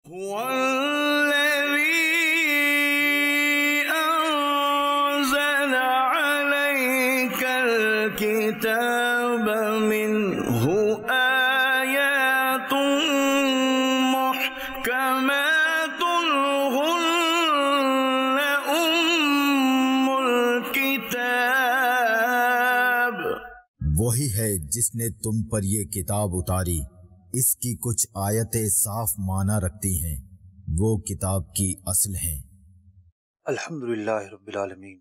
هو الذي أنزل عليك الكتاب منه آيات محكمات هن أم الكتاب۔ وہی ہے جس نے تم پر یہ کتاب اتاری، اس کی کچھ آیتیں صاف معنی رکھتی ہیں، وہ کتاب کی اصل ہیں۔ الحمدللہ رب العالمین،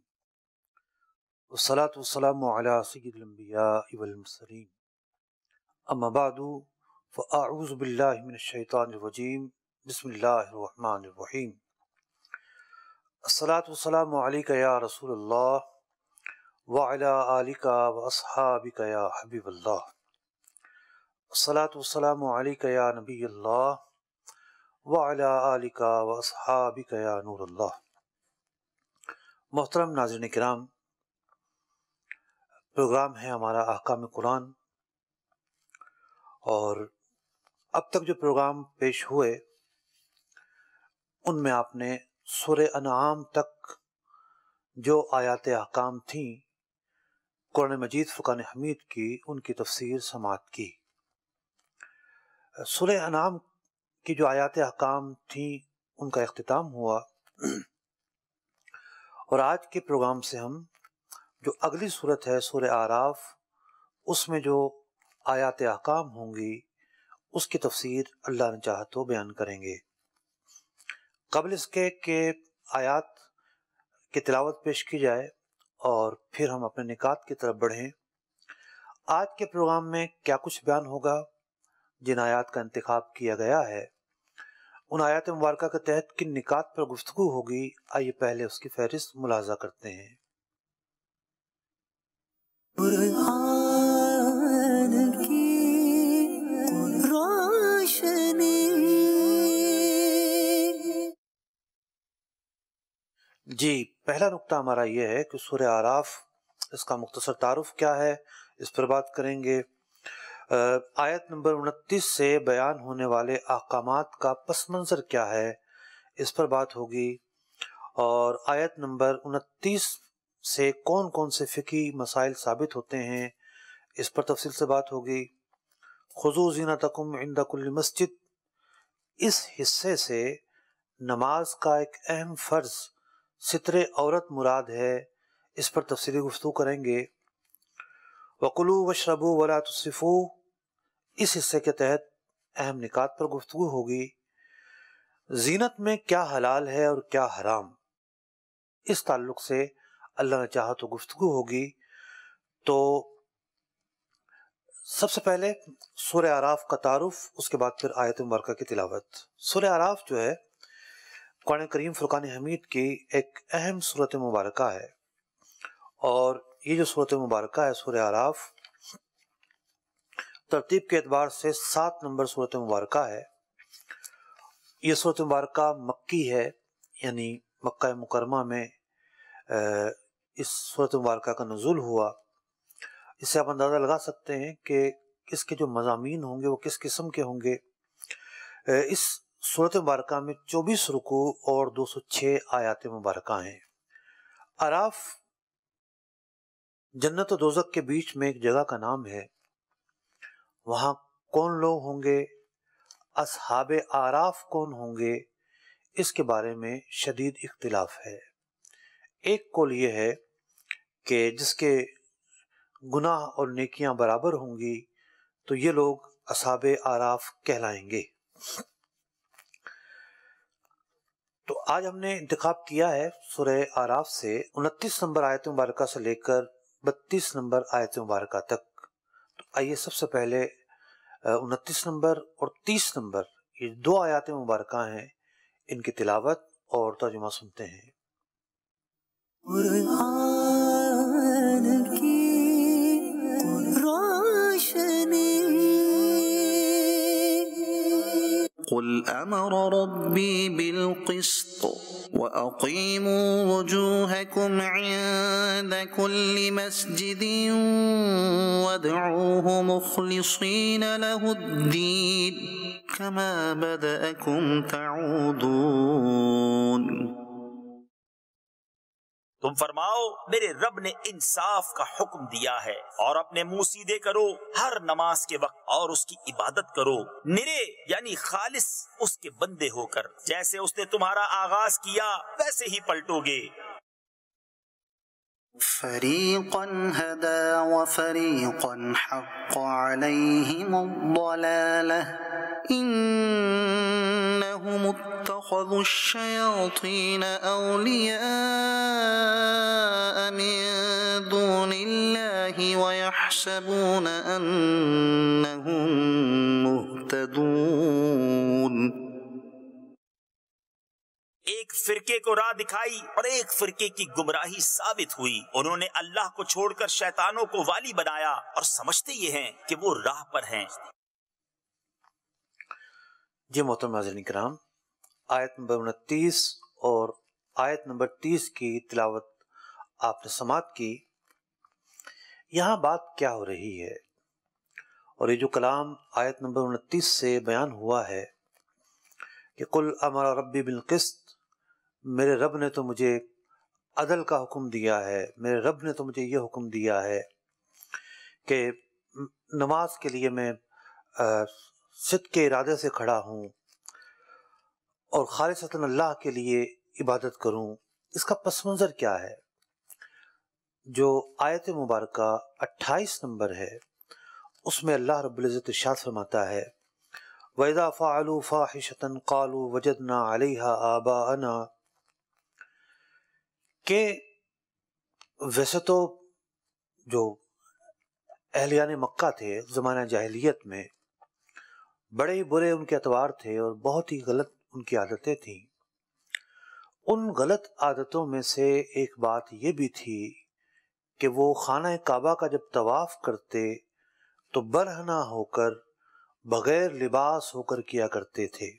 والصلاة والسلام علی سید الانبیاء والمرسلین، اما بعد فاعوذ باللہ من الشیطان الرجیم، بسم اللہ الرحمن الرحیم۔ الصلاة والسلام علیک یا رسول اللہ وعلی آلک واصحابک یا حبیب اللہ، الصلاة والسلام علیک یا نبی اللہ وعلی آلک واصحابک یا نور اللہ۔ محترم ناظرین کرام، پروگرام ہے ہمارا احکام قرآن، اور اب تک جو پروگرام پیش ہوئے ان میں آپ نے سورہ انعام تک جو آیات احکام تھیں قرآن مجید فرقان حمید کی، ان کی تفسیر سماعت کی۔ سورہ انعام کی جو آیات احکام تھیں ان کا اختتام ہوا، اور آج کے پروگرام سے ہم جو اگلی صورت ہے سورہ اعراف، اس میں جو آیات احکام ہوں گی اس کی تفسیر اللہ نے چاہا تو بیان کریں گے۔ قبل اس کے کہ آیات کی تلاوت پیش کی جائے اور پھر ہم اپنے نکات کی طرف بڑھیں، آج کے پروگرام میں کیا کچھ بیان ہوگا، جن آیات کا انتخاب کیا گیا ہے ان آیات مبارکہ کے تحت کن نکات پر گفتگو ہوگی، آئیے پہلے اس کی فہرست ملاحظہ کرتے ہیں۔ قرآن کی روشنی۔ جی، پہلا نقطہ ہمارا یہ ہے کہ سورہ اعراف، اس کا مختصر تعارف کیا ہے، اس پر بات کریں گے۔ آیت نمبر 29 سے بیان ہونے والے احکامات کا پس منظر کیا ہے، اس پر بات ہوگی، اور آیت نمبر 29 سے کون کون سے فقہی مسائل ثابت ہوتے ہیں اس پر تفصیل سے بات ہوگی۔ خذوا زینتکم عند کل مسجد، اس حصے سے نماز کا ایک اہم فرض ستر عورت مراد ہے، اس پر تفصیلی گفتگو کریں گے۔ وَقُلُوا وَاشْرَبُوا وَلَا تُسْرِفُوا، اس حصے کے تحت اہم نکات پر گفتگو ہوگی۔ زینت میں کیا حلال ہے اور کیا حرام، اس تعلق سے اللہ نے چاہا تو گفتگو ہوگی۔ تو سب سے پہلے سورہ اعراف کا تعارف، اس کے بعد پھر آیت مبارکہ کی تلاوت۔ سورہ اعراف جو ہے قرآن کریم فرقان حمید کی ایک اہم سورت مبارکہ ہے، اور یہ جو سورت مبارکہ ہے سورہ اعراف، ترتیب کے اعتبار سے 7 نمبر سورت مبارکہ ہے۔ یہ سورت مبارکہ مکی ہے، یعنی مکہ مکرمہ میں اس سورت مبارکہ کا نزول ہوا۔ اس سے آپ اندازہ لگا سکتے ہیں کہ اس کے جو مضامین ہوں گے وہ کس قسم کے ہوں گے۔ اس سورت مبارکہ میں 24 رکوع اور 206 آیات مبارکہ ہیں۔ اعراف جنت و دوزخ کے بیچ میں ایک جگہ کا نام ہے، وہاں کون لوگ ہوں گے، اصحاب اعراف کون ہوں گے، اس کے بارے میں شدید اختلاف ہے۔ ایک قول یہ ہے کہ جس کے گناہ اور نیکیاں برابر ہوں گی تو یہ لوگ اصحاب اعراف کہلائیں گے۔ تو آج ہم نے انتخاب کیا ہے سورہ اعراف سے 29 نمبر آیت مبارکہ سے لے کر 32 نمبر آیت مبارکہ تک۔ تو آئیے سب سے پہلے 29 نمبر اور 30 نمبر یہ 2 آیات مبارکہ ہیں، ان کی تلاوت اور ترجمہ سنتے ہیں۔ قرآن کی روشنی۔ قل امر ربی بالقسط وَأَقِيمُوا وُجُوهَكُمْ عِندَ كُلِّ مَسْجِدٍ وَادْعُوهُ مُخْلِصِينَ لَهُ الدِّينَ كما بدأكم تعودون. تم فرماؤ میرے رب نے انصاف کا حکم دیا ہے اور اپنے منہ سیدھے کرو ہر نماز کے وقت اور اس کی عبادت کرو نرے یعنی خالص اس کے بندے ہو کر، جیسے اس نے تمہارا آغاز کیا ویسے ہی پلٹو گے. فريقا هدى وفريقا حق عليهم الضلالة إنهم اتخذوا الشياطين أولياء من دون الله ويحسبون أنهم مهتدون. ایک فرقے کو راہ دکھائی اور ایک فرقے کی گمراہی ثابت ہوئی. انہوں نے اللہ کو چھوڑ کر شیطانوں کو والی بنایا اور سمجھتے یہ ہیں کہ وہ راہ پر ہیں. جی محترم ناظرین کرام، آیت نمبر 29 اور آیت نمبر 30 کی تلاوت آپ نے سماعت کی. یہاں بات کیا ہو رہی ہے؟ اور یہ جو کلام آیت نمبر 29 سے بیان ہوا ہے کہ قل امر ربی بالقسط، میرے رب نے تو مجھے عدل کا حکم دیا ہے، میرے رب نے تو مجھے یہ حکم دیا ہے کہ نماز کے لیے میں صدق کے ارادے سے کھڑا ہوں اور خالصتاً اللہ کے لیے عبادت کروں. اس کا پس منظر کیا ہے؟ جو آیت مبارکہ 28 نمبر ہے اس میں اللہ رب العزت ارشاد فرماتا ہے وَإِذَا فَعَلُوا فَاحِشَةً قَالُوا وَجَدْنَا عَلَيْهَا آبَاءَنَا، کہ ویسے تو جو اہلیان مکہ تھے زمانہ جاہلیت میں بڑے ہی برے ان کے اطوار تھے اور بہت ہی غلط ان کی عادتیں تھیں. ان غلط عادتوں میں سے ایک بات یہ بھی تھی کہ وہ خانہ کعبہ کا جب طواف کرتے تو برہنہ ہو کر بغیر لباس ہو کر کیا کرتے تھے.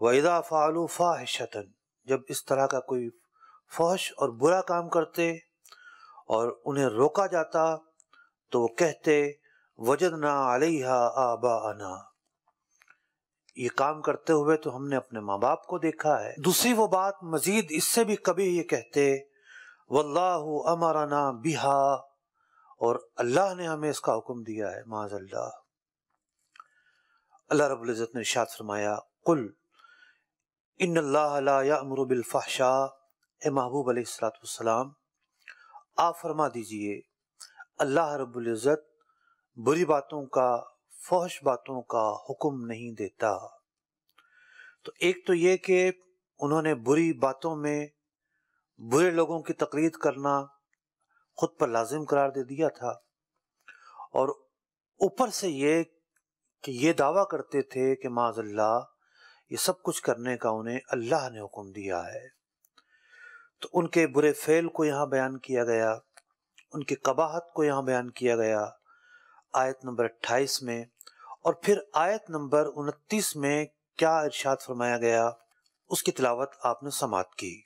وَإِذَا فَعَلُوا فَاحِشَةً، جب اس طرح کا کوئی فحش اور برا کام کرتے اور انہیں روکا جاتا تو وہ کہتے وَجَدْنَا عَلَيْهَا آبَاءَنَا، یہ کام کرتے ہوئے تو ہم نے اپنے ماں باپ کو دیکھا ہے. دوسری وہ بات مزید اس سے بھی کبھی یہ کہتے وَاللَّهُ أَمَرَنَا بِهَا، اور اللہ نے ہمیں اس کا حکم دیا ہے. معاذ اللہ. اللہ رب العزت نے ارشاد فرمایا قل ان اللہ لا یأمر بالفحشاء، اے محبوب علیہ السلام آپ فرما دیجئے اللہ رب العزت بری باتوں کا، فحش باتوں کا حکم نہیں دیتا. تو ایک تو یہ کہ انہوں نے بری باتوں میں برے لوگوں کی تقلید کرنا خود پر لازم قرار دے دیا تھا، اور اوپر سے یہ کہ یہ دعویٰ کرتے تھے کہ معاذ اللہ یہ سب کچھ کرنے کا انہیں اللہ نے حکم دیا ہے. تو ان کے برے فعل کو یہاں بیان کیا گیا، ان کی قباحت کو یہاں بیان کیا گیا آیت نمبر 28 میں. اور پھر آیت نمبر 29 میں کیا ارشاد فرمایا گیا اس کی تلاوت آپ نے سماعت کی.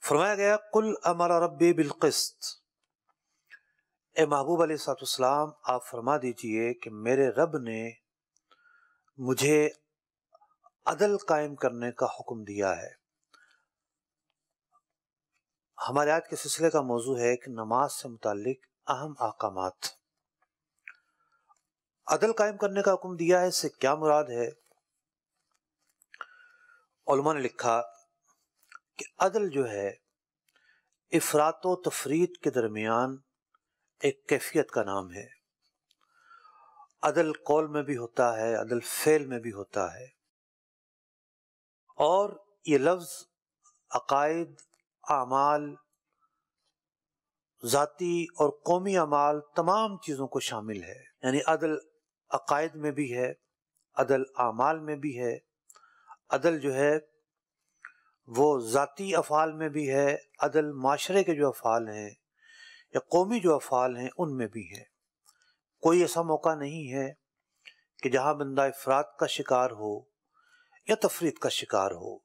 فرمایا گیا قل امر ربی بالقسط، اے محبوب علیہ السلام آپ فرما دیجئے کہ میرے رب نے مجھے عدل قائم کرنے کا حکم دیا ہے. ہمارے آج کے سلسلے کا موضوع ہے کہ نماز سے متعلق اہم احکامات. عدل قائم کرنے کا حکم دیا ہے، اس سے کیا مراد ہے؟ علماء نے لکھا کہ عدل جو ہے افراط و تفریط کے درمیان ایک کیفیت کا نام ہے. عدل قول میں بھی ہوتا ہے، عدل فعل میں بھی ہوتا ہے، اور یہ لفظ عقائد، اعمال، ذاتی اور قومی اعمال تمام چیزوں کو شامل ہے. یعنی عدل عقائد میں بھی ہے، عدل اعمال میں بھی ہے، عدل جو ہے وہ ذاتی افعال میں بھی ہے، عدل معاشرے کے جو افعال ہیں یا قومی جو افعال ہیں ان میں بھی ہے. کوئی ایسا موقع نہیں ہے کہ جہاں بندہ افراط کا شکار ہو یا تفریط کا شکار ہو،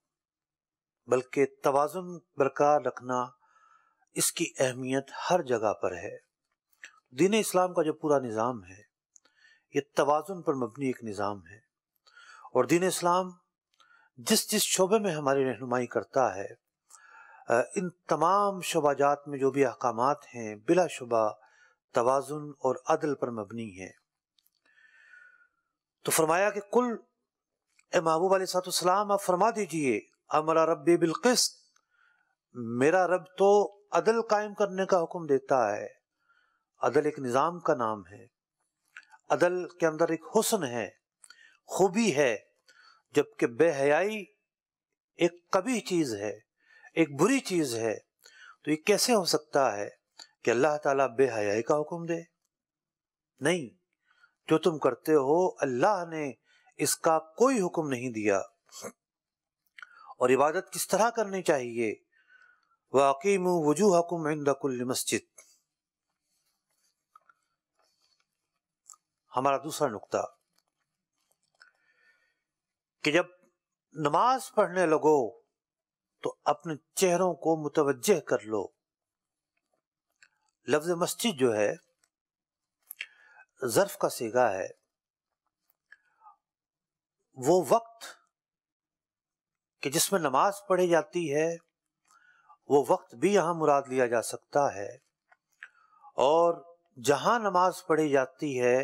بلکہ توازن برقرار رکھنا اس کی اہمیت ہر جگہ پر ہے. دین اسلام کا جو پورا نظام ہے یہ توازن پر مبنی ایک نظام ہے، اور دین اسلام جس جس شعبے میں ہماری رہنمائی کرتا ہے ان تمام شعبہ جات میں جو بھی احکامات ہیں بلا شبہ توازن اور عدل پر مبنی ہیں۔ تو فرمایا کہ کل اے محبوب علیہ السلام آپ فرما دیجئے امر ربی بالقسط، میرا رب تو عدل قائم کرنے کا حکم دیتا ہے۔ عدل ایک نظام کا نام ہے، عدل کے اندر ایک حسن ہے، خوبی ہے، جبکہ بے حیائی ایک قبیح چیز ہے، ایک بری چیز ہے۔ تو یہ کیسے ہو سکتا ہے کہ اللہ تعالیٰ بے حیائی کا حکم دے؟ نہیں، جو تم کرتے ہو اللہ نے اس کا کوئی حکم نہیں دیا۔ اور عبادت کس طرح کرنی چاہیے؟ وَأَقِيمُوا وُجُوهَكُمْ عِنْدَ كُلِّ مَسْجِدٍ۔ ہمارا دوسرا نقطہ کہ جب نماز پڑھنے لگو تو اپنے چہروں کو متوجہ کر لو۔ لفظ مسجد جو ہے ظرف کا صیغہ ہے، وہ وقت کہ جس میں نماز پڑھی جاتی ہے وہ وقت بھی یہاں مراد لیا جا سکتا ہے، اور جہاں نماز پڑھی جاتی ہے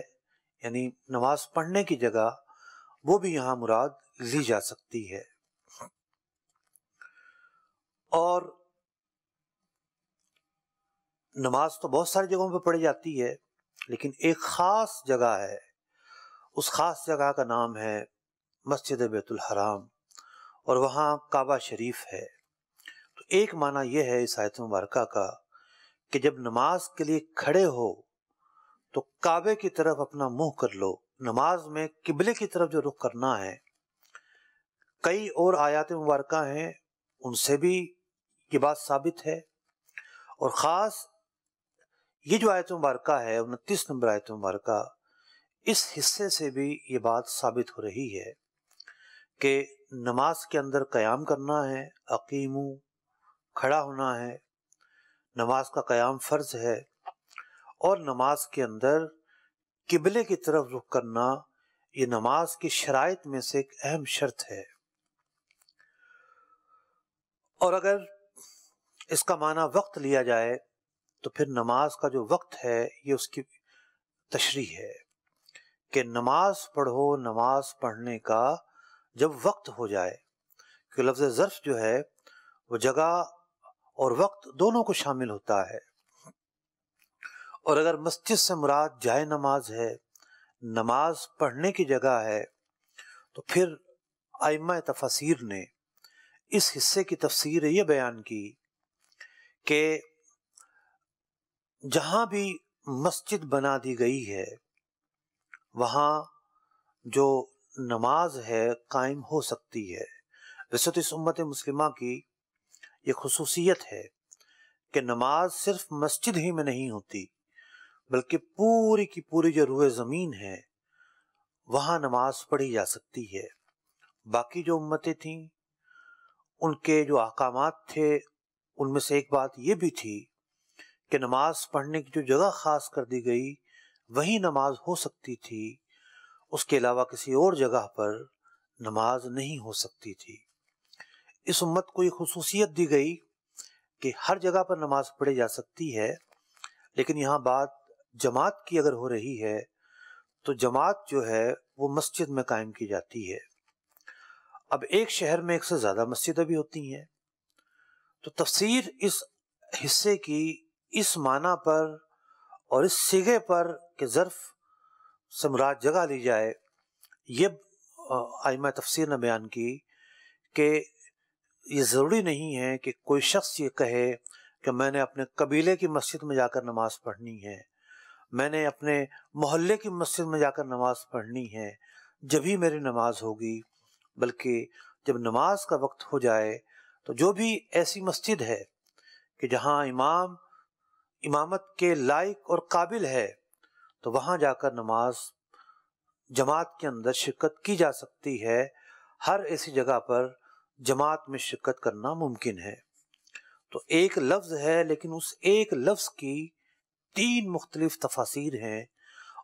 یعنی نماز پڑھنے کی جگہ وہ بھی یہاں مراد لی جا سکتی ہے۔ اور نماز تو بہت ساری جگہوں پہ پڑھی جاتی ہے، لیکن ایک خاص جگہ ہے، اس خاص جگہ کا نام ہے مسجد بیت الحرام، اور وہاں کعبہ شریف ہے۔ تو ایک معنی یہ ہے اس آیت مبارکہ کا کہ جب نماز کے لیے کھڑے ہو تو کعبے کی طرف اپنا منہ کر لو۔ نماز میں قبلے کی طرف جو رخ کرنا ہے، کئی اور آیات مبارکہ ہیں ان سے بھی یہ بات ثابت ہے، اور خاص یہ جو آیت مبارکہ ہے 29 نمبر آیت مبارکہ، اس حصے سے بھی یہ بات ثابت ہو رہی ہے کہ نماز کے اندر قیام کرنا ہے، اقیمو کھڑا ہونا ہے، نماز کا قیام فرض ہے، اور نماز کے اندر قبلے کی طرف رخ کرنا یہ نماز کی شرائط میں سے ایک اہم شرط ہے۔ اور اگر اس کا معنی وقت لیا جائے تو پھر نماز کا جو وقت ہے یہ اس کی تشریح ہے کہ نماز پڑھو، نماز پڑھنے کا جب وقت ہو جائے، کہ لفظ ظرف جو ہے وہ جگہ اور وقت دونوں کو شامل ہوتا ہے۔ اور اگر مسجد سے مراد جائے نماز ہے، نماز پڑھنے کی جگہ ہے، تو پھر ائمہ تفاسیر نے اس حصے کی تفسیر یہ بیان کی کہ جہاں بھی مسجد بنا دی گئی ہے وہاں جو نماز ہے قائم ہو سکتی ہے۔ ویسے تو اس امت مسلمہ کی یہ خصوصیت ہے کہ نماز صرف مسجد ہی میں نہیں ہوتی، بلکہ پوری کی پوری جو روئے زمین ہے وہاں نماز پڑھی جا سکتی ہے۔ باقی جو امتیں تھیں ان کے جو احکامات تھے ان میں سے ایک بات یہ بھی تھی کہ نماز پڑھنے کی جو جگہ خاص کر دی گئی وہی نماز ہو سکتی تھی، اس کے علاوہ کسی اور جگہ پر نماز نہیں ہو سکتی تھی۔ اس امت کو یہ خصوصیت دی گئی کہ ہر جگہ پر نماز پڑھی جا سکتی ہے، لیکن یہاں بات جماعت کی اگر ہو رہی ہے تو جماعت جو ہے وہ مسجد میں قائم کی جاتی ہے۔ اب ایک شہر میں ایک سے زیادہ مسجدیں بھی ہوتی ہیں، تو تفسیر اس حصے کی اس معنی پر اور اس صیغے پر کہ ظرف سے مراد جگہ لی جائے، یہ ائمہ تفسیر نے بیان کی کہ یہ ضروری نہیں ہے کہ کوئی شخص یہ کہے کہ میں نے اپنے قبیلے کی مسجد میں جا کر نماز پڑھنی ہے، میں نے اپنے محلے کی مسجد میں جا کر نماز پڑھنی ہے جبھی میری نماز ہوگی، بلکہ جب نماز کا وقت ہو جائے تو جو بھی ایسی مسجد ہے کہ جہاں امام امامت کے لائق اور قابل ہے تو وہاں جا کر نماز جماعت کے اندر شرکت کی جا سکتی ہے۔ ہر ایسی جگہ پر جماعت میں شرکت کرنا ممکن ہے۔ تو ایک لفظ ہے لیکن اس ایک لفظ کی 3 مختلف تفاسیر ہیں،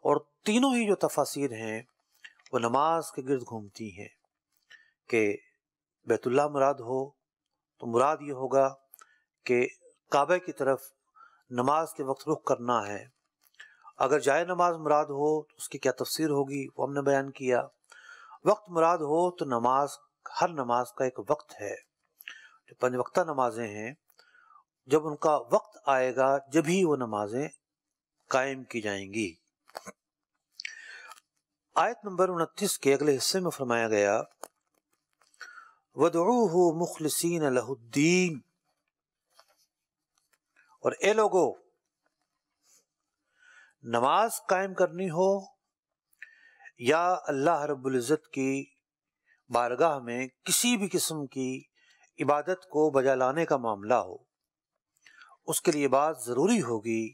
اور تینوں ہی جو تفاسیر ہیں وہ نماز کے گرد گھومتی ہیں کہ بیت اللہ مراد ہو تو مراد یہ ہوگا کہ کعبہ کی طرف نماز کے وقت رخ کرنا ہے. اگر جائے نماز مراد ہو تو اس کی کیا تفسیر ہوگی وہ ہم نے بیان کیا. وقت مراد ہو تو نماز، ہر نماز کا ایک وقت ہے. جو 5 وقتہ نمازیں ہیں جب ان کا وقت آئے گا جبھی وہ نمازیں قائم کی جائیں گی. آیت نمبر 29 کے اگلے حصے میں فرمایا گیا وَدْعُوهُ مُخْلِصِينَ لَهُ الدِّينَ، اور اے لوگو نماز قائم کرنی ہو یا اللہ رب العزت کی بارگاہ میں کسی بھی قسم کی عبادت کو بجا لانے کا معاملہ ہو، اس کے لیے بات ضروری ہوگی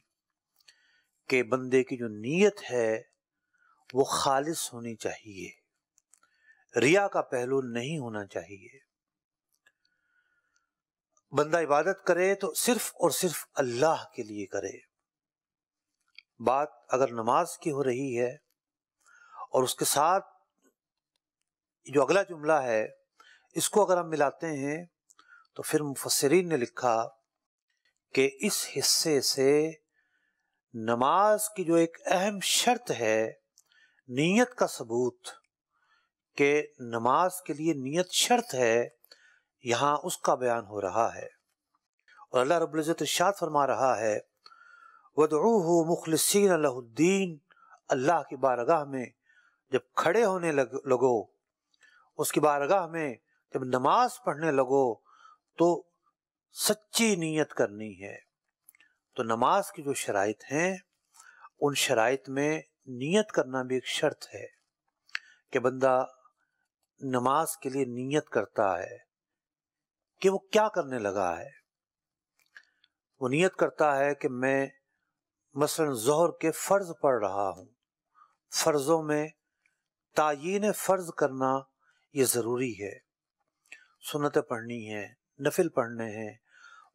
کہ بندے کی جو نیت ہے وہ خالص ہونی چاہیے، ریا کا پہلو نہیں ہونا چاہیے. بندہ عبادت کرے تو صرف اور صرف اللہ کے لیے کرے. بات اگر نماز کی ہو رہی ہے اور اس کے ساتھ جو اگلا جملہ ہے اس کو اگر ہم ملاتے ہیں تو پھر مفسرین نے لکھا کہ اس حصے سے نماز کی جو ایک اہم شرط ہے نیت کا ثبوت، کہ نماز کے لیے نیت شرط ہے، یہاں اس کا بیان ہو رہا ہے. اور اللہ رب العزت ارشاد فرما رہا ہے وَدْعُوهُ مُخْلِصِينَ لَهُ الدِّينَ، اللہ کی بارگاہ میں جب کھڑے ہونے لگو، اس کی بارگاہ میں جب نماز پڑھنے لگو تو سچی نیت کرنی ہے. تو نماز کی جو شرائط ہیں ان شرائط میں نیت کرنا بھی ایک شرط ہے کہ بندہ نماز کے لیے نیت کرتا ہے کہ وہ کیا کرنے لگا ہے. وہ نیت کرتا ہے کہ میں مثلا ظہر کے فرض پڑھ رہا ہوں. فرضوں میں تعیین فرض کرنا یہ ضروری ہے. سنتیں پڑھنی ہیں، نفل پڑھنے ہیں.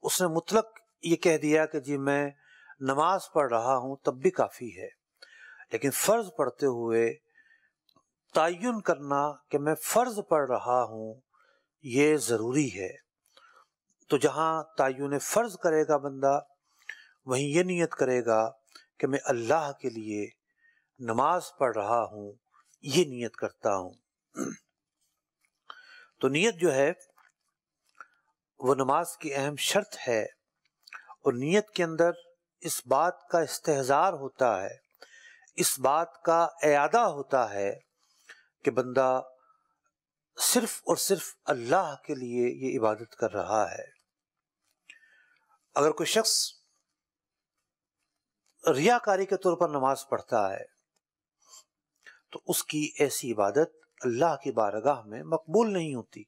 اس نے مطلق یہ کہہ دیا کہ جی میں نماز پڑھ رہا ہوں تب بھی کافی ہے، لیکن فرض پڑھتے ہوئے تعین کرنا کہ میں فرض پڑھ رہا ہوں یہ ضروری ہے. تو جہاں تعین فرض کرے گا بندہ وہیں یہ نیت کرے گا کہ میں اللہ کے لیے نماز پڑھ رہا ہوں، یہ نیت کرتا ہوں. تو نیت جو ہے وہ نماز کی اہم شرط ہے، اور نیت کے اندر اس بات کا استحضار ہوتا ہے، اس بات کا اعادہ ہوتا ہے کہ بندہ صرف اور صرف اللہ کے لیے یہ عبادت کر رہا ہے. اگر کوئی شخص ریاکاری کے طور پر نماز پڑھتا ہے تو اس کی ایسی عبادت اللہ کی بارگاہ میں مقبول نہیں ہوتی.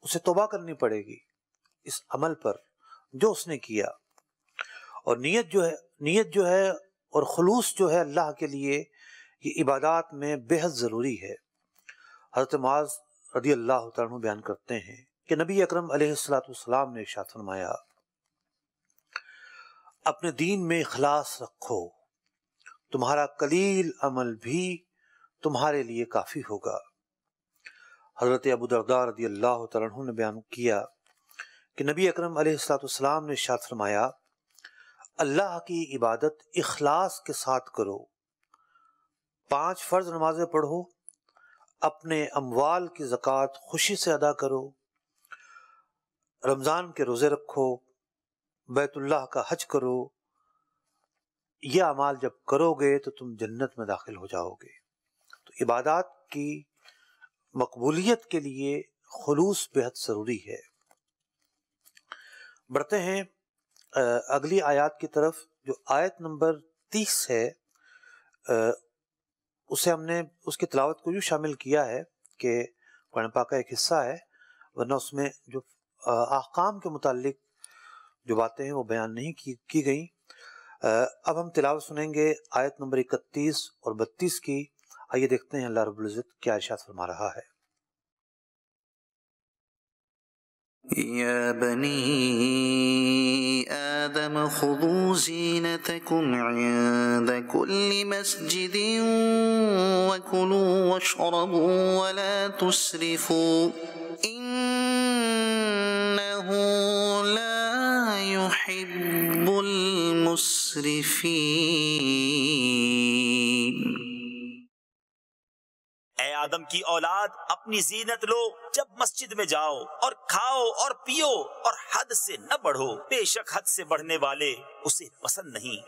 اسے توبہ کرنی پڑے گی اس عمل پر جو اس نے کیا. اور نیت جو ہے اور خلوص جو ہے اللہ کے لیے یہ عبادات میں بے حد ضروری ہے. حضرت معاذ رضی اللہ تعالیٰ عنہ بیان کرتے ہیں کہ نبی اکرم علیہ السلام نے ارشاد فرمایا اپنے دین میں اخلاص رکھو، تمہارا قلیل عمل بھی تمہارے لیے کافی ہوگا. حضرت ابو درداء رضی اللہ تعالیٰ عنہ نے بیان کیا کہ نبی اکرم علیہ السلام نے ارشاد فرمایا اللہ کی عبادت اخلاص کے ساتھ کرو، 5 فرض نمازیں پڑھو، اپنے اموال کی زکوٰۃ خوشی سے ادا کرو، رمضان کے روزے رکھو، بیت اللہ کا حج کرو. یہ اعمال جب کرو گے تو تم جنت میں داخل ہو جاؤ گے. تو عبادات کی مقبولیت کے لیے خلوص بے حد ضروری ہے. بڑھتے ہیں اگلی آیات کی طرف. جو آیت نمبر 30 ہے اسے ہم نے اس کی تلاوت کو یوں شامل کیا ہے کہ قرآن پاک کا ایک حصہ ہے، ورنہ اس میں جو احکام کے متعلق جو باتیں ہیں وہ بیان نہیں کی گئیں. اب ہم تلاوت سنیں گے آیت نمبر 31 اور 32 کی. آئیے دیکھتے ہیں اللہ رب العزت کیا ارشاد فرما رہا ہے. يا بني آدم خذوا زينتكم عند كل مسجد وكلوا واشربوا ولا تسرفوا إنه لا يحب المسرفين۔ اے آدم کی اولاد، اپنی زینت لو جب مسجد میں جاؤ، اور کھاؤ اور پیو اور حد سے نہ بڑھو، بے شک حد سے بڑھنے والے اسے پسند نہیں۔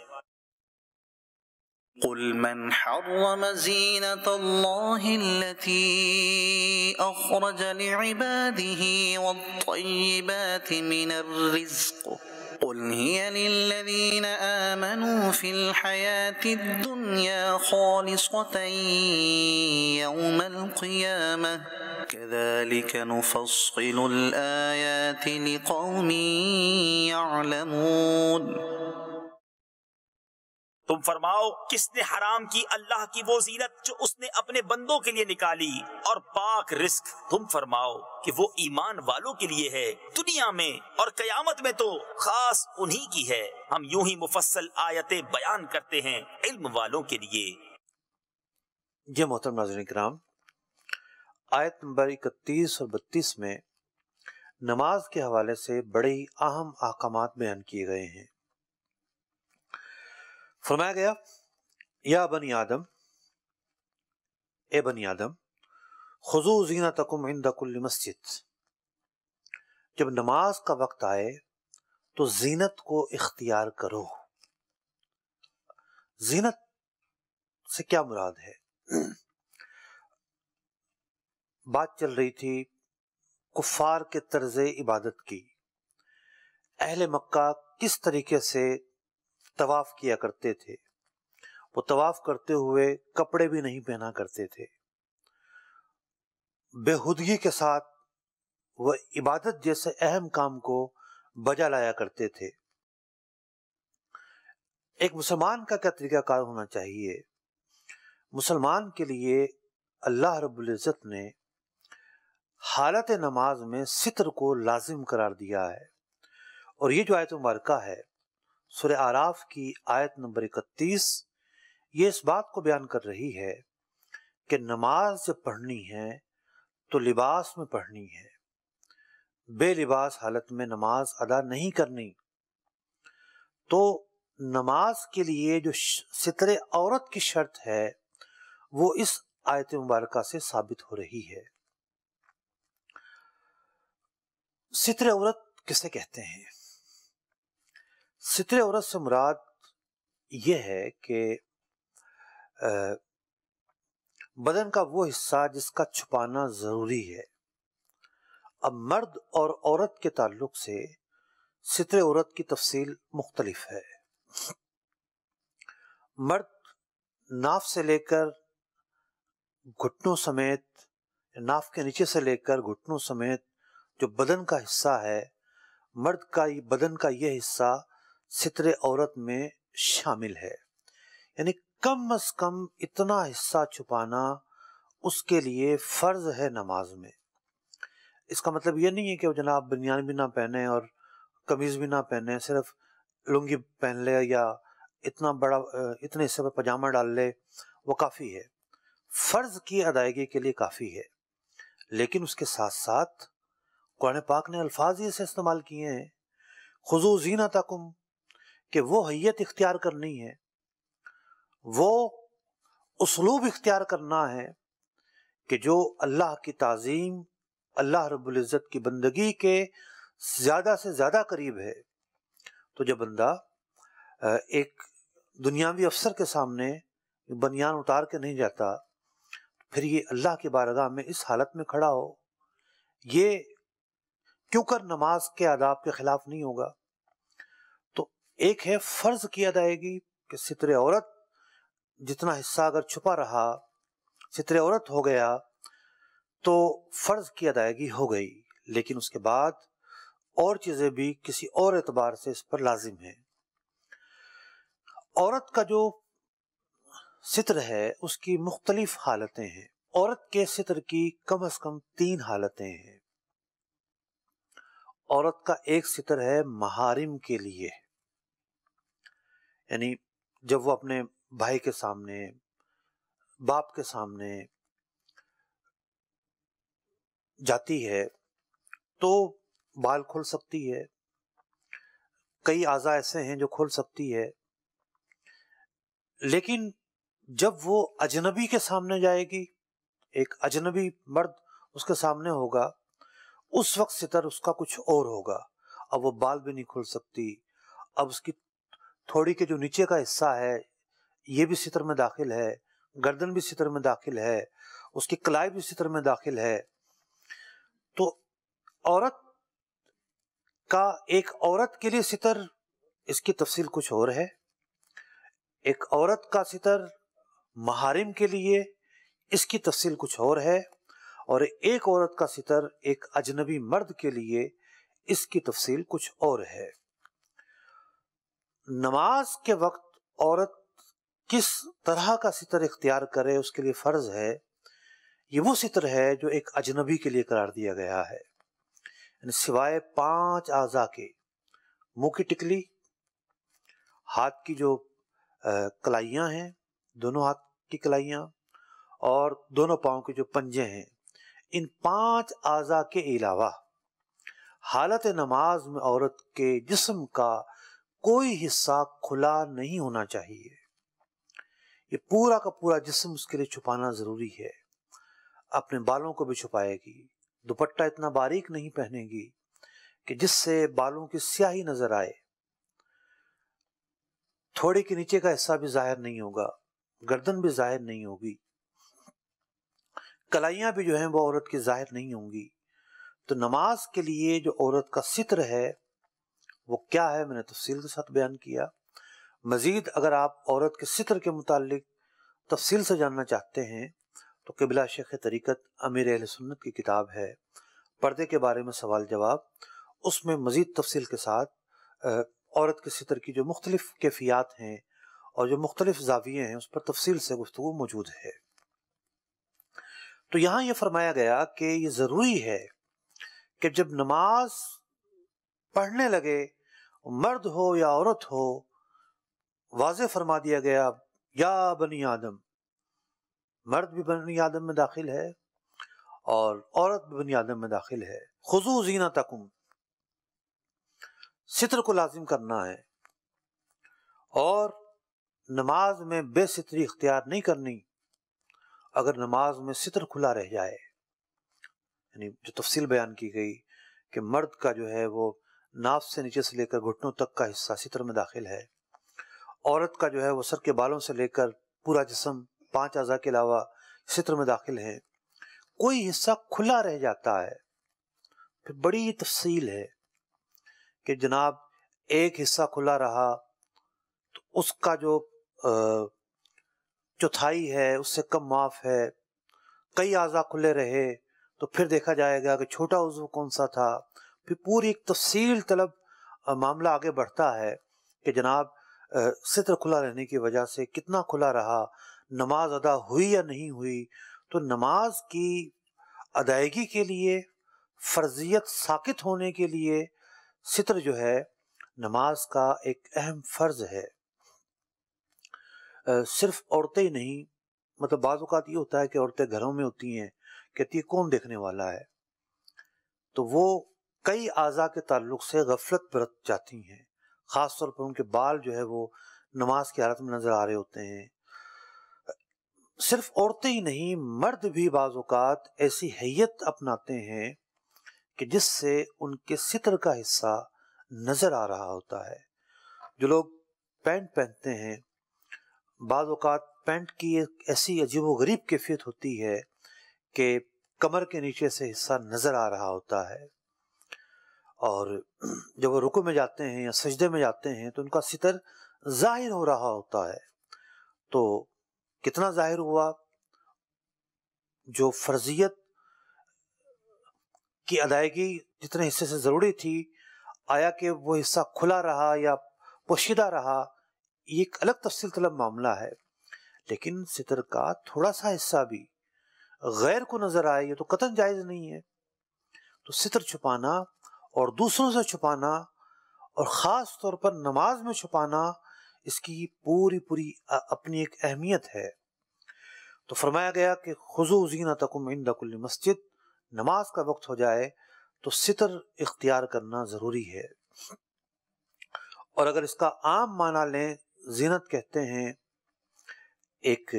قل من حرم زينة الله التي أخرج لعباده والطيبات من الرزق قل هي للذين آمنوا في الحياة الدنيا خالصة يوم القيامة كذلك نفصل الآيات لقوم يعلمون۔ تم فرماؤ، کس نے حرام کی اللہ کی وہ زینت جو اس نے اپنے بندوں کے لیے نکالی، اور پاک رزق؟ تم فرماؤ کہ وہ ایمان والوں کے لیے ہے دنیا میں، اور قیامت میں تو خاص انہی کی ہے۔ ہم یوں ہی مفصل آیتیں بیان کرتے ہیں علم والوں کے لیے۔ یہ محترم ناظرین کرام، آیت نمبر 31 اور 32 میں نماز کے حوالے سے بڑے ہی اہم احکامات بیان کیے گئے ہیں۔ فرمایا گیا، یا بنی آدم، اے بنی آدم، خذوا زینتکم عند کل مسجد، جب نماز کا وقت آئے تو زینت کو اختیار کرو۔ زینت سے کیا مراد ہے؟ بات چل رہی تھی کفار کے طرز عبادت کی۔ اہل مکہ کس طریقے سے طواف کیا کرتے تھے؟ وہ طواف کرتے ہوئے کپڑے بھی نہیں پہنا کرتے تھے، بے ہودگی کے ساتھ وہ عبادت جیسے اہم کام کو بجا لایا کرتے تھے۔ ایک مسلمان کا کیا طریقہ کار ہونا چاہیے؟ مسلمان کے لیے اللہ رب العزت نے حالت نماز میں ستر کو لازم قرار دیا ہے، اور یہ جو آیت مبارکہ ہے سورہ اعراف کی آیت نمبر 31، یہ اس بات کو بیان کر رہی ہے کہ نماز جب پڑھنی ہے تو لباس میں پڑھنی ہے، بے لباس حالت میں نماز ادا نہیں کرنی۔ تو نماز کے لیے جو ستر عورت کی شرط ہے وہ اس آیت مبارکہ سے ثابت ہو رہی ہے۔ ستر عورت کسے کہتے ہیں؟ ستر عورت سے مراد یہ ہے کہ بدن کا وہ حصہ جس کا چھپانا ضروری ہے۔ اب مرد اور عورت کے تعلق سے ستر عورت کی تفصیل مختلف ہے۔ مرد ناف سے لے کر گھٹنوں سمیت، ناف کے نیچے سے لے کر گھٹنوں سمیت جو بدن کا حصہ ہے، مرد کا بدن کا یہ حصہ ستر عورت میں شامل ہے، یعنی کم از کم اتنا حصہ چھپانا اس کے لیے فرض ہے نماز میں۔ اس کا مطلب یہ نہیں ہے کہ وہ جناب بنیان بھی نہ پہنے اور قمیض بھی نہ پہنے، صرف لنگی پہن لے یا اتنے حصے پر پاجامہ ڈال لے، وہ کافی ہے، فرض کی ادائیگی کے لیے کافی ہے۔ لیکن اس کے ساتھ ساتھ قرآن پاک نے الفاظ ہی سے استعمال کیے ہیں، خذوا زینتکم، کہ وہ حیت اختیار کرنی ہے، وہ اسلوب اختیار کرنا ہے کہ جو اللہ کی تعظیم، اللہ رب العزت کی بندگی کے زیادہ سے زیادہ قریب ہے۔ تو جب بندہ ایک دنیاوی افسر کے سامنے بنیان اتار کے نہیں جاتا، پھر یہ اللہ کی بارگاہ میں اس حالت میں کھڑا ہو، یہ کیوں کر نماز کے آداب کے خلاف نہیں ہوگا؟ تو ایک ہے فرض کی ادائیگی کہ ستر عورت جتنا حصہ اگر چھپا رہا، ستر عورت ہو گیا تو فرض کی ادائیگی ہو گئی، لیکن اس کے بعد اور چیزیں بھی کسی اور اعتبار سے اس پر لازم ہیں۔ عورت کا جو ستر ہے اس کی مختلف حالتیں ہیں۔ عورت کے ستر کی کم از کم 3 حالتیں ہیں۔ عورت کا ایک ستر ہے محارم کے لیے، یعنی جب وہ اپنے بھائی کے سامنے، باپ کے سامنے جاتی ہے تو بال کھول سکتی ہے، کئی اعضاء ایسے ہیں جو کھول سکتی ہے، لیکن جب وہ اجنبی کے سامنے جائے گی، ایک اجنبی مرد اس کے سامنے ہوگا، اس وقت ستر اس کا کچھ اور ہوگا۔ اب وہ بال بھی نہیں کھول سکتی، اب اس کی تھوڑی کے جو نیچے کا حصہ ہے یہ بھی ستر میں داخل ہے، گردن بھی ستر میں داخل ہے، اس کی کلائی بھی ستر میں داخل ہے۔ تو عورت کا، ایک عورت کے لیے ستر، اس کی تفصیل کچھ اور ہے، ایک عورت کا ستر محارم کے لیے اس کی تفصیل کچھ اور ہے، اور ایک عورت کا ستر ایک اجنبی مرد کے لیے اس کی تفصیل کچھ اور ہے۔ نماز کے وقت عورت کس طرح کا ستر اختیار کرے اس کے لیے فرض ہے، یہ وہ ستر ہے جو ایک اجنبی کے لیے قرار دیا گیا ہے، یعنی سوائے 5 اعضاء کے، منہ کی ٹکلی، ہاتھ کی جو کلائیاں ہیں، دونوں ہاتھ کی کلائیاں، اور دونوں پاؤں کے جو پنجے ہیں، ان 5 اعضاء کے علاوہ حالت نماز میں عورت کے جسم کا کوئی حصہ کھلا نہیں ہونا چاہیے۔ یہ پورا کا پورا جسم اس کے لیے چھپانا ضروری ہے۔ اپنے بالوں کو بھی چھپائے گی، دوپٹہ اتنا باریک نہیں پہنے گی کہ جس سے بالوں کی سیاہی نظر آئے، تھوڑی کے نیچے کا حصہ بھی ظاہر نہیں ہوگا، گردن بھی ظاہر نہیں ہوگی، کلائیاں بھی جو ہیں وہ عورت کی ظاہر نہیں ہوں گی۔ تو نماز کے لیے جو عورت کا ستر ہے وہ کیا ہے، میں نے تفصیل کے ساتھ بیان کیا۔ مزید اگر آپ عورت کے ستر کے متعلق تفصیل سے جاننا چاہتے ہیں تو قبلہ شیخ طریقت امیر اہل سنت کی کتاب ہے پردے کے بارے میں سوال جواب، اس میں مزید تفصیل کے ساتھ عورت کے ستر کی جو مختلف کیفیات ہیں اور جو مختلف زاویے ہیں اس پر تفصیل سے گفتگو موجود ہے۔ تو یہاں یہ فرمایا گیا کہ یہ ضروری ہے کہ جب نماز پڑھنے لگے، مرد ہو یا عورت ہو، واضح فرما دیا گیا یا بنی آدم، مرد بھی بنی آدم میں داخل ہے اور عورت بھی بنی آدم میں داخل ہے، خذوا زینتکم، ستر کو لازم کرنا ہے، اور نماز میں بے ستری اختیار نہیں کرنی۔ اگر نماز میں ستر کھلا رہ جائے، یعنی جو تفصیل بیان کی گئی کہ مرد کا جو ہے وہ ناف سے نیچے سے لے کر گھٹنوں تک کا حصہ ستر میں داخل ہے، عورت کا جو ہے وہ سر کے بالوں سے لے کر پورا جسم 5 اعضاء کے علاوہ ستر میں داخل ہے، کوئی حصہ کھلا رہ جاتا ہے، پھر بڑی تفصیل ہے کہ جناب ایک حصہ کھلا رہا تو اس کا جو چوتھائی ہے اس سے کم معاف ہے، کئی اعضاء کھلے رہے تو پھر دیکھا جائے گا کہ چھوٹا عضو کون سا تھا، پھر پوری ایک تفصیل طلب معاملہ آگے بڑھتا ہے کہ جناب ستر کھلا رہنے کی وجہ سے کتنا کھلا رہا، نماز ادا ہوئی یا نہیں ہوئی۔ تو نماز کی ادائیگی کے لیے، فرضیت ساقط ہونے کے لیے ستر جو ہے نماز کا ایک اہم فرض ہے۔ صرف عورتیں ہی نہیں، مطلب بعض اوقات یہ ہوتا ہے کہ عورتیں گھروں میں ہوتی ہیں، کہتی ہے کون دیکھنے والا ہے، تو وہ کئی اعضاء کے تعلق سے غفلت برت جاتی ہیں، خاص طور پر ان کے بال جو ہے وہ نماز کی حالت میں نظر آ رہے ہوتے ہیں۔ صرف عورتیں ہی نہیں، مرد بھی بعض اوقات ایسی حیت اپناتے ہیں کہ جس سے ان کے ستر کا حصہ نظر آ رہا ہوتا ہے۔ جو لوگ پینٹ پہنتے ہیں، بعض اوقات پینٹ کی ایک ایسی عجیب و غریب کیفیت ہوتی ہے کہ کمر کے نیچے سے حصہ نظر آ رہا ہوتا ہے، اور جب وہ رکوع میں جاتے ہیں یا سجدے میں جاتے ہیں تو ان کا ستر ظاہر ہو رہا ہوتا ہے۔ تو کتنا ظاہر ہوا؟ جو فرضیت کی ادائیگی جتنے حصے سے ضروری تھی، آیا کہ وہ حصہ کھلا رہا یا پوشیدہ رہا، یہ ایک الگ تفصیل طلب معاملہ ہے، لیکن ستر کا تھوڑا سا حصہ بھی غیر کو نظر آئے یہ تو قطعاً جائز نہیں ہے۔ تو ستر چھپانا اور دوسروں سے چھپانا اور خاص طور پر نماز میں چھپانا، اس کی پوری اپنی ایک اہمیت ہے۔ تو فرمایا گیا کہ خذوا زینتکم عند کل مسجد، نماز کا وقت ہو جائے تو ستر اختیار کرنا ضروری ہے۔ اور اگر اس کا عام معنی لیں، زینت کہتے ہیں ایک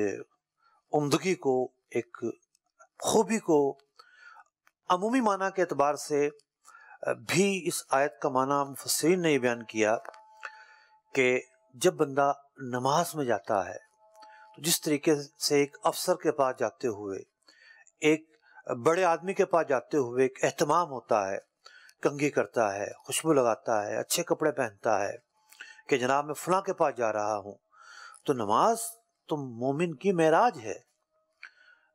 عمدگی کو، ایک خوبی کو۔ عمومی معنی کے اعتبار سے بھی اس آیت کا معنی مفسرین نے یہ بیان کیا کہ جب بندہ نماز میں جاتا ہے تو جس طریقے سے ایک افسر کے پاس جاتے ہوئے، ایک بڑے آدمی کے پاس جاتے ہوئے ایک اہتمام ہوتا ہے، کنگھی کرتا ہے، خوشبو لگاتا ہے، اچھے کپڑے پہنتا ہے کہ جناب میں فلاں کے پاس جا رہا ہوں، تو نماز تو مومن کی معراج ہے۔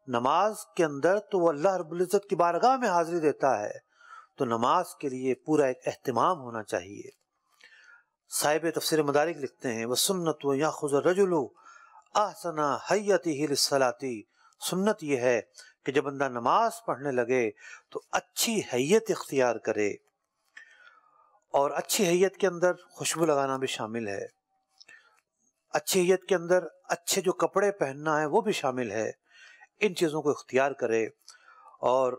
نماز کے اندر تو وہ اللہ رب العزت کی بارگاہ میں حاضری دیتا ہے، تو نماز کے لیے پورا ایک اہتمام ہونا چاہیے۔ صاحب تفسیر مدارک لکھتے ہیں وَسُنَّةُ يَأْخُذَ الرَّجُلُ أَحْسَنَ حَيَّتِهِ لِلصَّلَاةِ، سنت یہ ہے کہ جب بندہ نماز پڑھنے لگے تو اچھی حیت اختیار کرے، اور اچھی حیت کے اندر خوشبو لگانا بھی شامل ہے، اچھی حیت کے اندر اچھے جو کپڑے پہننا ہے وہ بھی شامل ہے۔ ان چیزوں کو اختیار کرے اور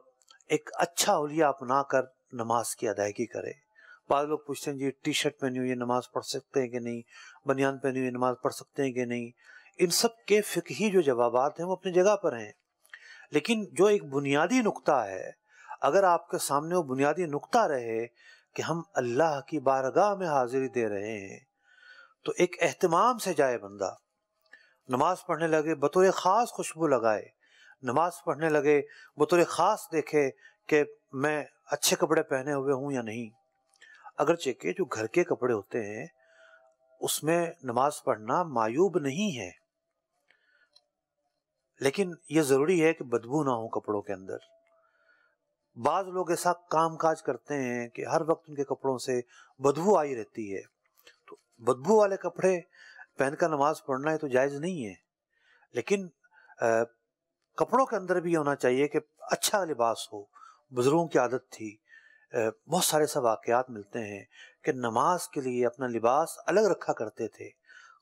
ایک اچھا حلیہ اپنا کر نماز کی ادائیگی کرے۔ بعض لوگ پوچھتے ہیں جی ٹی شرٹ پہنی ہوئی نماز پڑھ سکتے ہیں کہ نہیں، بنیان پہنی ہوئی نماز پڑھ سکتے ہیں کہ نہیں، ان سب کے فقہی جو جوابات ہیں وہ اپنی جگہ پر ہیں، لیکن جو ایک بنیادی نقطہ ہے، اگر آپ کے سامنے وہ بنیادی نقطہ رہے کہ ہم اللہ کی بارگاہ میں حاضری دے رہے ہیں، تو ایک اہتمام سے جائے بندہ، نماز پڑھنے لگے بطور خاص خوشبو لگائے، نماز پڑھنے لگے بطور خاص دیکھے کہ میں اچھے کپڑے پہنے ہوئے ہوں یا نہیں۔ اگرچہ کہ جو گھر کے کپڑے ہوتے ہیں اس میں نماز پڑھنا معیوب نہیں ہے، لیکن یہ ضروری ہے کہ بدبو نہ ہو کپڑوں کے اندر۔ بعض لوگ ایسا کام کاج کرتے ہیں کہ ہر وقت ان کے کپڑوں سے بدبو آئی رہتی ہے، تو بدبو والے کپڑے پہن کر نماز پڑھنا ہے تو جائز نہیں ہے، لیکن کپڑوں کے اندر بھی یہ ہونا چاہیے کہ اچھا لباس ہو۔ بزرگوں کی عادت تھی، بہت سارے ایسے واقعات ملتے ہیں کہ نماز کے لیے اپنا لباس الگ رکھا کرتے تھے،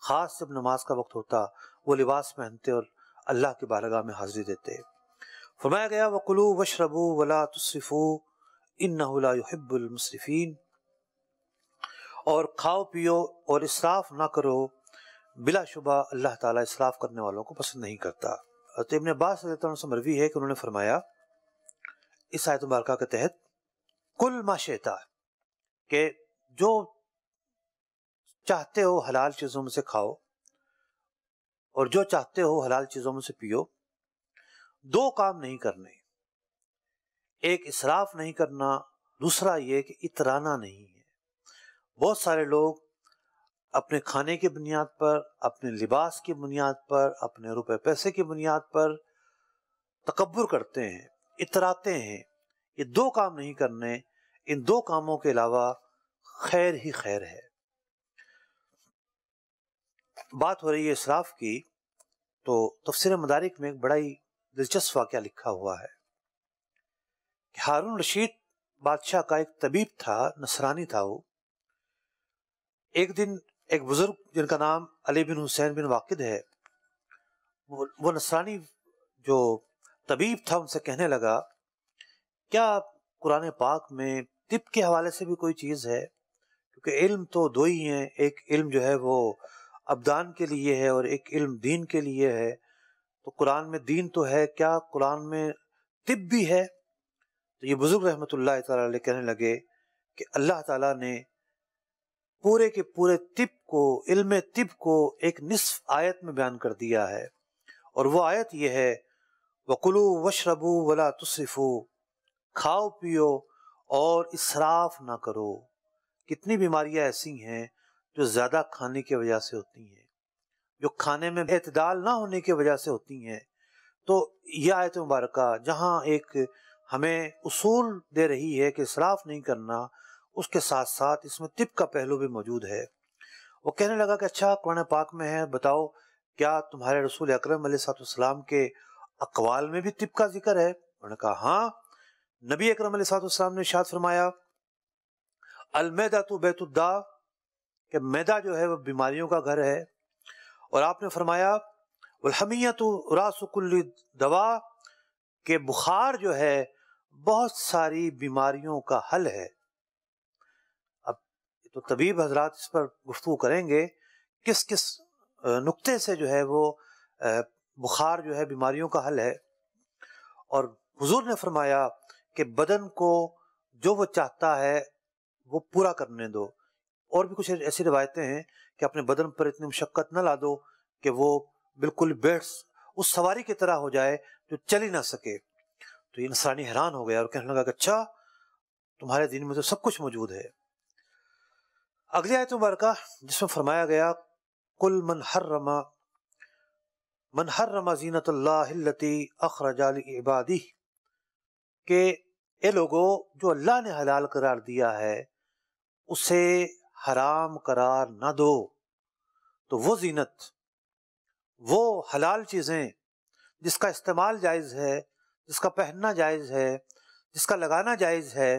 خاص جب نماز کا وقت ہوتا وہ لباس پہنتے اور اللہ کی بارگاہ میں حاضری دیتے۔ فرمایا گیا وَكُلُوا وَاشْرَبُوا وَلَا تُسْرِفُوا إِنَّهُ لَا يُحِبُّ الْمُسْرِفِينَ، اور کھاؤ پیو اور اسراف نہ کرو، بلا شبہ اللہ تعالیٰ اسراف کرنے والوں کو پسند نہیں کرتا۔ حضرت ابن عباس رضی اللہ عنہ سے مروی ہے کہ انہوں نے فرمایا اس آیت مبارکہ کے تحت کل ما شئتا، کہ جو چاہتے ہو حلال چیزوں میں سے کھاؤ اور جو چاہتے ہو حلال چیزوں میں سے پیو، دو کام نہیں کرنے، ایک اسراف نہیں کرنا، دوسرا یہ کہ اترانا نہیں ہے۔ بہت سارے لوگ اپنے کھانے کی بنیاد پر، اپنے لباس کی بنیاد پر، اپنے روپے پیسے کی بنیاد پر تکبر کرتے ہیں، اتراتے ہیں۔ یہ دو کام نہیں کرنے، ان دو کاموں کے علاوہ خیر ہی خیر ہے۔ بات ہو رہی ہے اسراف کی، تو تفسیر مدارک میں ایک بڑا ہی دلچسپ واقعہ لکھا ہوا ہے کہ ہارون رشید بادشاہ کا ایک طبیب تھا، نصرانی تھا وہ۔ ایک دن ایک بزرگ جن کا نام علی بن حسین بن واقد ہے، وہ نصرانی جو طبیب تھا ان سے کہنے لگا کیا قرآن پاک میں طب کے حوالے سے بھی کوئی چیز ہے؟ کیونکہ علم تو دو ہی ہیں، ایک علم جو ہے وہ ابدان کے لیے ہے اور ایک علم دین کے لیے ہے، تو قرآن میں دین تو ہے، کیا قرآن میں طب بھی ہے؟ تو یہ بزرگ رحمۃ اللہ تعالیٰ علیہ کہنے لگے کہ اللہ تعالیٰ نے پورے کے پورے طب کو، علم طب کو ایک نصف آیت میں بیان کر دیا ہے، اور وہ آیت یہ ہے وَكُلُوا وَاشْرَبُوا وَلَا تُسْرِفُوا، کھاؤ پیو اور اسراف نہ کرو۔ کتنی بیماریاں ایسی ہیں جو زیادہ کھانے کی وجہ سے ہوتی ہیں، جو کھانے میں اعتدال نہ ہونے کی وجہ سے ہوتی ہیں۔ تو یہ آیت مبارکہ جہاں ایک ہمیں اصول دے رہی ہے کہ اسراف نہیں کرنا، اس کے ساتھ ساتھ اس میں طب کا پہلو بھی موجود ہے۔ وہ کہنے لگا کہ اچھا قرآن پاک میں ہے، بتاؤ کیا تمہارے رسول اکرم علیہ السلام کے اقوال میں بھی طب کا ذکر ہے؟ انہوں نے کہا ہاں، نبی اکرم علیہ السلام نے ارشاد فرمایا المیدۃ بیت الداء کہ میدا جو ہے وہ بیماریوں کا گھر ہے، اور آپ نے فرمایا والحمیۃ راس کل دوا کہ بخار جو ہے بہت ساری بیماریوں کا حل ہے۔ اب تو طبیب حضرات اس پر گفتگو کریں گے کس کس نقطے سے جو ہے وہ بخار جو ہے بیماریوں کا حل ہے، اور حضور نے فرمایا کہ بدن کو جو وہ چاہتا ہے وہ پورا کرنے دو، اور بھی کچھ ایسی روایتیں ہیں کہ اپنے بدن پر اتنی مشقت نہ لا دو کہ وہ بالکل بیٹھ اس سواری کی طرح ہو جائے جو چل ہی نہ سکے۔ تو یہ نصرانی حیران ہو گیا اور کہنے لگا کہ اچھا تمہارے دین میں تو سب کچھ موجود ہے۔ اگلی آیت مبارکہ جس میں فرمایا گیا قل من حرم زینت اللہ التی اخرج لعبادہ کہ اے لوگو جو اللہ نے حلال قرار دیا ہے اسے حرام قرار نہ دو۔ تو وہ زینت، وہ حلال چیزیں جس کا استعمال جائز ہے، جس کا پہننا جائز ہے، جس کا لگانا جائز ہے،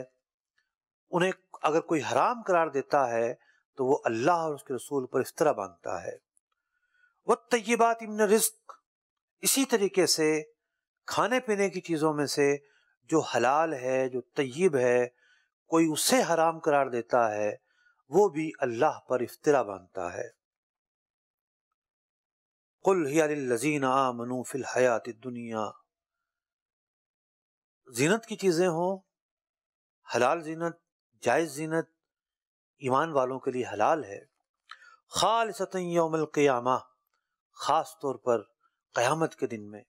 انہیں اگر کوئی حرام قرار دیتا ہے تو وہ اللہ اور اس کے رسول پر افطرا باندھتا ہے۔ والطیبات من الرزق، اسی طریقے سے کھانے پینے کی چیزوں میں سے جو حلال ہے، جو طیب ہے، کوئی اسے حرام قرار دیتا ہے وہ بھی اللہ پر افطرا باندھتا ہے۔ قل ہی للذین آمنوا فی الحیات الدنیا، زینت کی چیزیں ہوں، حلال زینت، جائز زینت ایمان والوں کے لیے حلال ہے، خالصۃ یوم القیامہ، خاص طور پر قیامت کے دن میں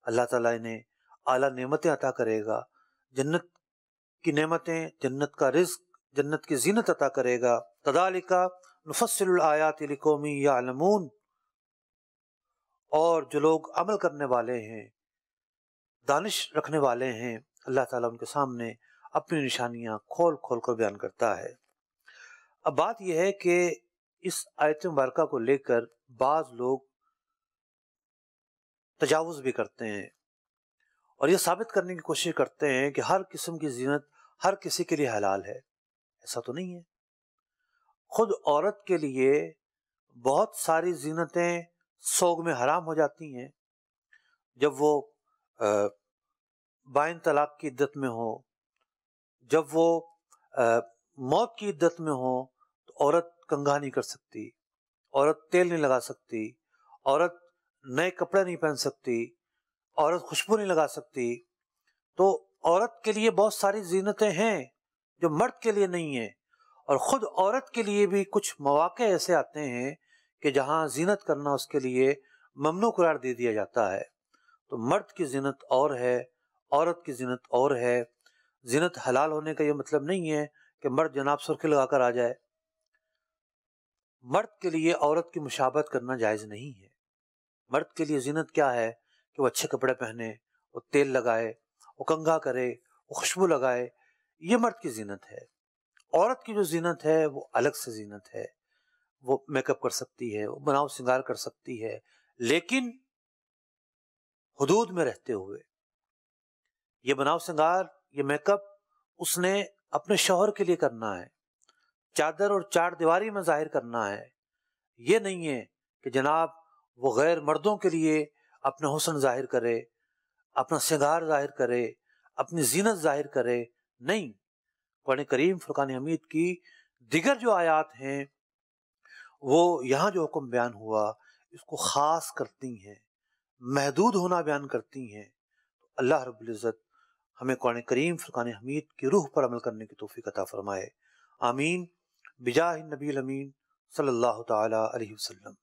اللہ تعالیٰ انہیں اعلیٰ نعمتیں عطا کرے گا، جنت کی نعمتیں، جنت کا رزق، جنت کی زینت عطا کرے گا۔ کذالک نفصل الآیات لقوم یعلمون، اور جو لوگ عمل کرنے والے ہیں، دانش رکھنے والے ہیں، اللہ تعالیٰ ان کے سامنے اپنی نشانیاں کھول کھول کر بیان کرتا ہے۔ اب بات یہ ہے کہ اس آیت مبارکہ کو لے کر بعض لوگ تجاوز بھی کرتے ہیں اور یہ ثابت کرنے کی کوشش کرتے ہیں کہ ہر قسم کی زینت ہر کسی کے لیے حلال ہے۔ ایسا تو نہیں ہے۔ خود عورت کے لیے بہت ساری زینتیں سوگ میں حرام ہو جاتی ہیں، جب وہ بائن طلاق کی عدت میں ہو، جب وہ موت کی عدت میں ہو تو عورت کنگھا نہیں کر سکتی، عورت تیل نہیں لگا سکتی، عورت نئے کپڑے نہیں پہن سکتی، عورت خوشبو نہیں لگا سکتی۔ تو عورت کے لیے بہت ساری زینتیں ہیں جو مرد کے لیے نہیں ہیں، اور خود عورت کے لیے بھی کچھ مواقع ایسے آتے ہیں کہ جہاں زینت کرنا اس کے لیے ممنوع قرار دے دیا جاتا ہے۔ تو مرد کی زینت اور ہے، عورت کی زینت اور ہے۔ زینت حلال ہونے کا یہ مطلب نہیں ہے کہ مرد جناب سرخی لگا کر آ جائے۔ مرد کے لیے عورت کی مشابہت کرنا جائز نہیں ہے۔ مرد کے لیے زینت کیا ہے کہ وہ اچھے کپڑے پہنے، وہ تیل لگائے، وہ کنگھا کرے، وہ خوشبو لگائے، یہ مرد کی زینت ہے۔ عورت کی جو زینت ہے وہ الگ سے زینت ہے، وہ میک اپ کر سکتی ہے، وہ بناؤ سنگار کر سکتی ہے، لیکن حدود میں رہتے ہوئے۔ یہ بناؤ سنگار، یہ میک اپ اس نے اپنے شوہر کے لیے کرنا ہے، چادر اور چار دیواری میں ظاہر کرنا ہے۔ یہ نہیں ہے کہ جناب وہ غیر مردوں کے لیے اپنا حسن ظاہر کرے، اپنا سنگار ظاہر کرے، اپنی زینت ظاہر کرے، نہیں۔ قرآن کریم فرقان حمید کی دیگر جو آیات ہیں وہ یہاں جو حکم بیان ہوا اس کو خاص کرتی ہیں، محدود ہونا بیان کرتی ہیں۔ اللہ رب العزت ہمیں قرآن کریم فرقان حمید کی روح پر عمل کرنے کی توفیق عطا فرمائے، آمین، بجاہ النبی الامین صلی اللہ تعالی علیہ وسلم۔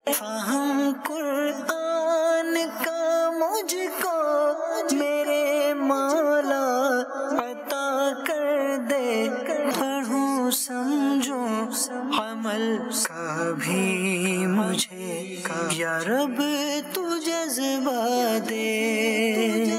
فہم قرآن کا مجھ کو میرے مولا عطا کر دے، پڑھوں سمجھوں عمل کا بھی مجھے یا رب تو جذبہ دے۔